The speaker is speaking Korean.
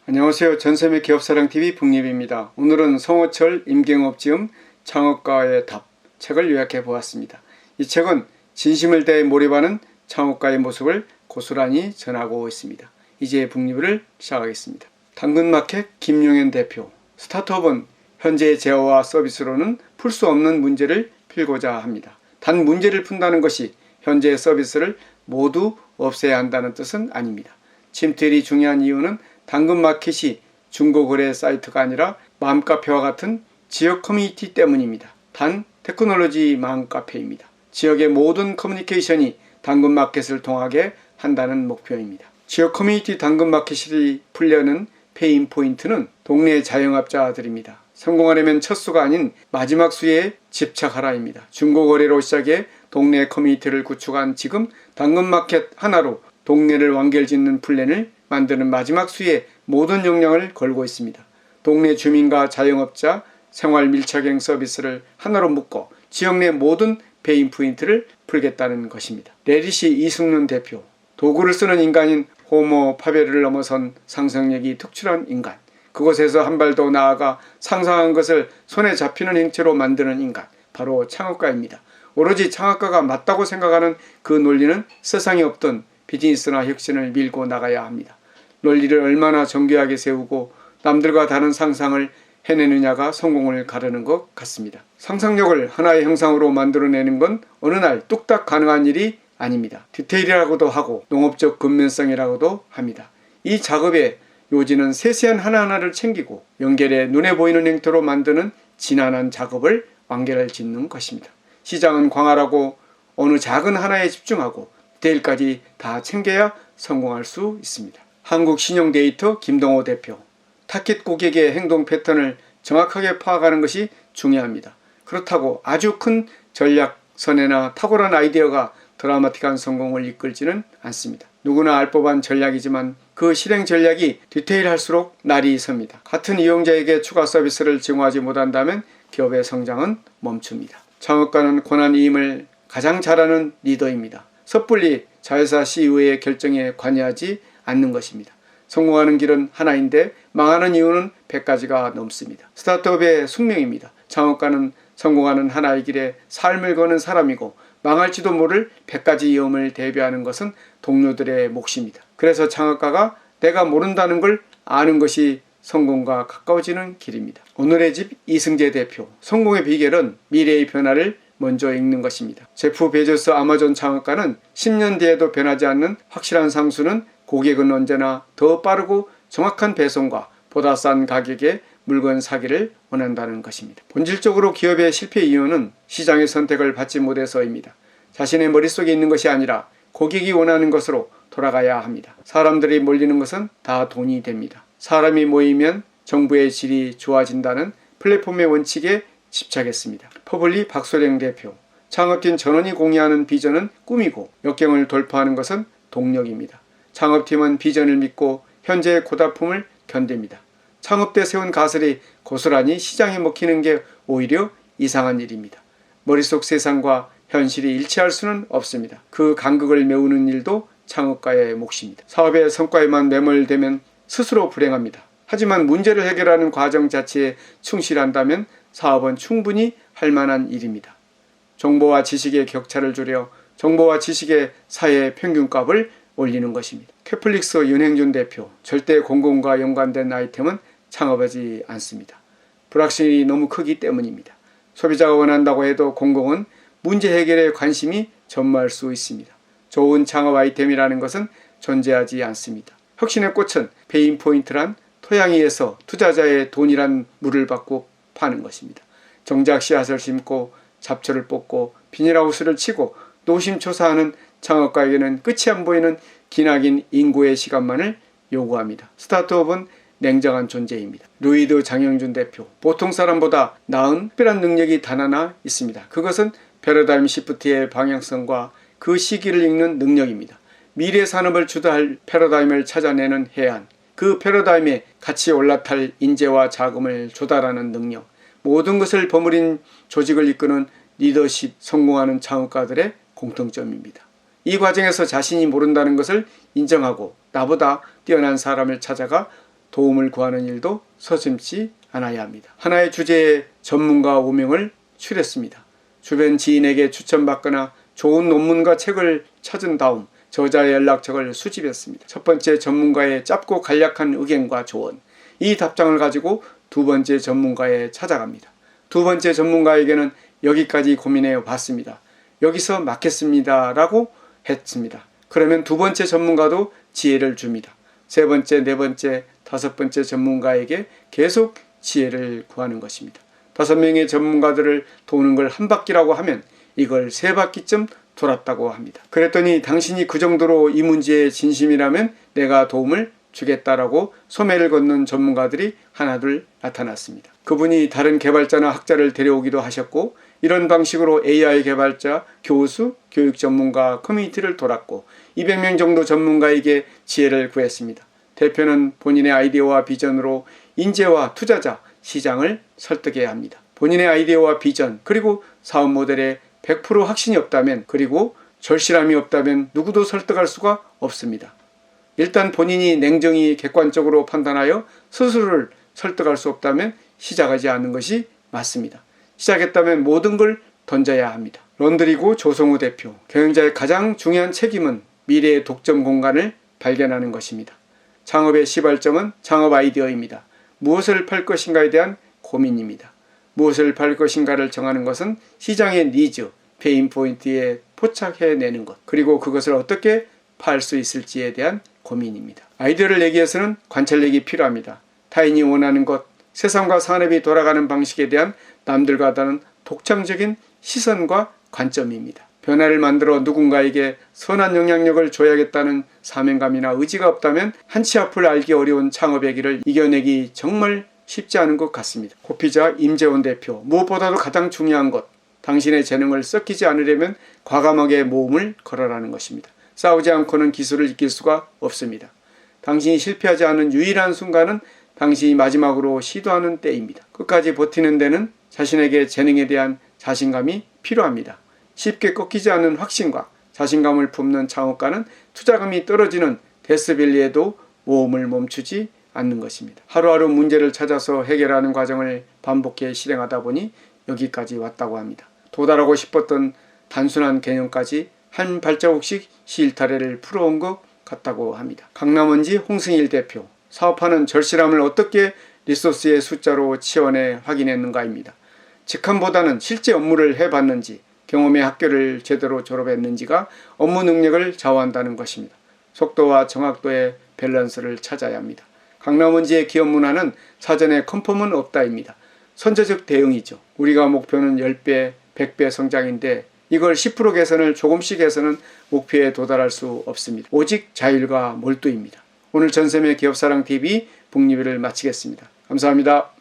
안녕하세요. 전섬의 기업사랑TV 북립입니다. 오늘은 성호철 임경업지음 창업가의 답 책을 요약해 보았습니다. 이 책은 진심을 다해 몰입하는 창업가의 모습을 고스란히 전하고 있습니다. 이제 북립을 시작하겠습니다. 당근마켓 김용현 대표. 스타트업은 현재의 제어와 서비스로는 풀 수 없는 문제를 풀고자 합니다. 단 문제를 푼다는 것이 현재의 서비스를 모두 없애야 한다는 뜻은 아닙니다. 침투율이 중요한 이유는 당근마켓이 중고거래 사이트가 아니라 맘카페와 같은 지역 커뮤니티 때문입니다. 단 테크놀로지 맘카페입니다. 지역의 모든 커뮤니케이션이 당근마켓을 통하게 한다는 목표입니다. 지역 커뮤니티 당근마켓이 풀려는 페인 포인트는 동네 자영업자들입니다. 성공하려면 첫 수가 아닌 마지막 수에 집착하라입니다. 중고거래로 시작해 동네 커뮤니티를 구축한 지금 당근마켓 하나로 동네를 완결짓는 플랜을 만드는 마지막 수에 모든 역량을 걸고 있습니다. 동네 주민과 자영업자 생활 밀착형 서비스를 하나로 묶어 지역 내 모든 페인 포인트를 풀겠다는 것입니다. 레디시 이승윤 대표. 도구를 쓰는 인간인 호모 파베르를 넘어선 상상력이 특출한 인간. 그곳에서 한 발 더 나아가 상상한 것을 손에 잡히는 행체로 만드는 인간. 바로 창업가입니다. 오로지 창업가가 맞다고 생각하는 그 논리는 세상에 없던 비즈니스나 혁신을 밀고 나가야 합니다. 논리를 얼마나 정교하게 세우고 남들과 다른 상상을 해내느냐가 성공을 가르는 것 같습니다. 상상력을 하나의 형상으로 만들어내는 건 어느 날 뚝딱 가능한 일이 아닙니다. 디테일이라고도 하고 농업적 근면성이라고도 합니다. 이 작업의 요지는 세세한 하나하나를 챙기고 연결해 눈에 보이는 형태로 만드는 지난한 작업을 완결을 짓는 것입니다. 시장은 광활하고 어느 작은 하나에 집중하고 디테일까지 다 챙겨야 성공할 수 있습니다. 한국신용데이터 김동호 대표. 타깃 고객의 행동 패턴을 정확하게 파악하는 것이 중요합니다. 그렇다고 아주 큰 전략, 선회나 탁월한 아이디어가 드라마틱한 성공을 이끌지는 않습니다. 누구나 알 법한 전략이지만 그 실행 전략이 디테일할수록 날이 섭니다. 같은 이용자에게 추가 서비스를 제공하지 못한다면 기업의 성장은 멈춥니다. 창업가는 권한이임을 가장 잘하는 리더입니다. 섣불리 자회사 CEO의 결정에 관여하지 않는 것입니다. 성공하는 길은 하나인데 망하는 이유는 100가지가 넘습니다. 스타트업의 숙명입니다. 창업가는 성공하는 하나의 길에 삶을 거는 사람이고 망할지도 모를 100가지 위험을 대비하는 것은 동료들의 몫입니다. 그래서 창업가가 내가 모른다는 걸 아는 것이 성공과 가까워지는 길입니다. 오늘의 집 이승재 대표. 성공의 비결은 미래의 변화를 먼저 읽는 것입니다. 제프 베조스 아마존 창업가는 10년 뒤에도 변하지 않는 확실한 상수는 고객은 언제나 더 빠르고 정확한 배송과 보다 싼 가격에 물건 사기를 원한다는 것입니다. 본질적으로 기업의 실패 이유는 시장의 선택을 받지 못해서입니다. 자신의 머릿속에 있는 것이 아니라 고객이 원하는 것으로 돌아가야 합니다. 사람들이 몰리는 것은 다 돈이 됩니다. 사람이 모이면 정부의 질이 좋아진다는 플랫폼의 원칙에 집착했습니다. 퍼블리 박소령 대표. 창업팀 전원이 공유하는 비전은 꿈이고 역경을 돌파하는 것은 동력입니다. 창업팀은 비전을 믿고 현재의 고달픔을 견딥니다. 창업 때 세운 가설이 고스란히 시장에 먹히는 게 오히려 이상한 일입니다. 머릿속 세상과 현실이 일치할 수는 없습니다. 그 간극을 메우는 일도 창업가의 몫입니다. 사업의 성과에만 매몰되면 스스로 불행합니다. 하지만 문제를 해결하는 과정 자체에 충실한다면 사업은 충분히 할 만한 일입니다. 정보와 지식의 격차를 줄여 정보와 지식의 사회 평균값을 올리는 것입니다. 캐플릭스 윤행준 대표. 절대 공공과 연관된 아이템은 창업하지 않습니다. 불확실이 너무 크기 때문입니다. 소비자가 원한다고 해도 공공은 문제 해결에 관심이 전무할 수 있습니다. 좋은 창업 아이템이라는 것은 존재하지 않습니다. 혁신의 꽃은 페인 포인트란 토양위에서 투자자의 돈이란 물을 받고 파는 것입니다. 정작 씨앗을 심고 잡초를 뽑고 비닐하우스를 치고 노심초사하는 창업가에게는 끝이 안 보이는 기나긴 인고의 시간만을 요구합니다. 스타트업은 냉정한 존재입니다. 루이드 장영준 대표. 보통 사람보다 나은 특별한 능력이 단 하나 있습니다. 그것은 패러다임 시프트의 방향성과 그 시기를 읽는 능력입니다. 미래 산업을 주도할 패러다임을 찾아내는 해안, 그 패러다임에 같이 올라탈 인재와 자금을 조달하는 능력, 모든 것을 버무린 조직을 이끄는 리더십, 성공하는 창업가들의 공통점입니다. 이 과정에서 자신이 모른다는 것을 인정하고 나보다 뛰어난 사람을 찾아가 도움을 구하는 일도 서슴지 않아야 합니다. 하나의 주제의 전문가 5명을 추렸습니다. 주변 지인에게 추천받거나 좋은 논문과 책을 찾은 다음 저자의 연락처를 수집했습니다. 첫 번째 전문가의 짧고 간략한 의견과 조언, 이 답장을 가지고 두 번째 전문가에 찾아갑니다. 두 번째 전문가에게는 여기까지 고민해 봤습니다. 여기서 맞겠습니다 라고 했습니다. 그러면 두 번째 전문가도 지혜를 줍니다. 세 번째, 네 번째, 다섯 번째 전문가에게 계속 지혜를 구하는 것입니다. 5명의 전문가들을 도는 걸 한 바퀴라고 하면 이걸 3바퀴쯤 돌았다고 합니다. 그랬더니 당신이 그 정도로 이 문제에 진심이라면 내가 도움을 주겠다라고 소매를 걷는 전문가들이 하나둘 나타났습니다. 그분이 다른 개발자나 학자를 데려오기도 하셨고, 이런 방식으로 AI 개발자, 교수, 교육 전문가 커뮤니티를 돌았고 200명 정도 전문가에게 지혜를 구했습니다. 대표는 본인의 아이디어와 비전으로 인재와 투자자, 시장을 설득해야 합니다. 본인의 아이디어와 비전, 그리고 사업 모델에 100% 확신이 없다면, 그리고 절실함이 없다면 누구도 설득할 수가 없습니다. 일단 본인이 냉정히 객관적으로 판단하여 스스로를 설득할 수 없다면 시작하지 않는 것이 맞습니다. 시작했다면 모든 걸 던져야 합니다. 런드리고 조성우 대표, 경영자의 가장 중요한 책임은 미래의 독점 공간을 발견하는 것입니다. 창업의 시발점은 창업 아이디어입니다. 무엇을 팔 것인가에 대한 고민입니다. 무엇을 팔 것인가를 정하는 것은 시장의 니즈, 페인 포인트에 포착해내는 것, 그리고 그것을 어떻게 팔 수 있을지에 대한 고민입니다. 아이디어를 내기 위해서는 관찰력이 필요합니다. 타인이 원하는 것, 세상과 산업이 돌아가는 방식에 대한 남들과 다른 독창적인 시선과 관점입니다. 변화를 만들어 누군가에게 선한 영향력을 줘야겠다는 사명감이나 의지가 없다면 한 치 앞을 알기 어려운 창업의 길을 이겨내기 정말 쉽지 않은 것 같습니다. 코피자 임재원 대표, 무엇보다도 가장 중요한 것, 당신의 재능을 썩히지 않으려면 과감하게 모험을 걸어라는 것입니다. 싸우지 않고는 기술을 익힐 수가 없습니다. 당신이 실패하지 않은 유일한 순간은 당신이 마지막으로 시도하는 때입니다. 끝까지 버티는 데는 자신에게 재능에 대한 자신감이 필요합니다. 쉽게 꺾이지 않는 확신과 자신감을 품는 창업가는 투자금이 떨어지는 데스밸리에도 모험을 멈추지 않는 것입니다. 하루하루 문제를 찾아서 해결하는 과정을 반복해 실행하다 보니 여기까지 왔다고 합니다. 도달하고 싶었던 단순한 개념까지 한 발자국씩 실타래를 풀어온 것 같다고 합니다. 강남원지 홍승일 대표, 사업하는 절실함을 어떻게 리소스의 숫자로 치환해 확인했는가입니다. 직함보다는 실제 업무를 해봤는지, 경험의 학교를 제대로 졸업했는지가 업무 능력을 좌우한다는 것입니다. 속도와 정확도의 밸런스를 찾아야 합니다. 강남원지의 기업 문화는 사전에 컨펌은 없다입니다. 선제적 대응이죠. 우리가 목표는 10배, 100배 성장인데 이걸 10% 개선을 조금씩 해서는 목표에 도달할 수 없습니다. 오직 자율과 몰두입니다. 오늘 전샘의 기업사랑TV 북리뷰를 마치겠습니다. 감사합니다.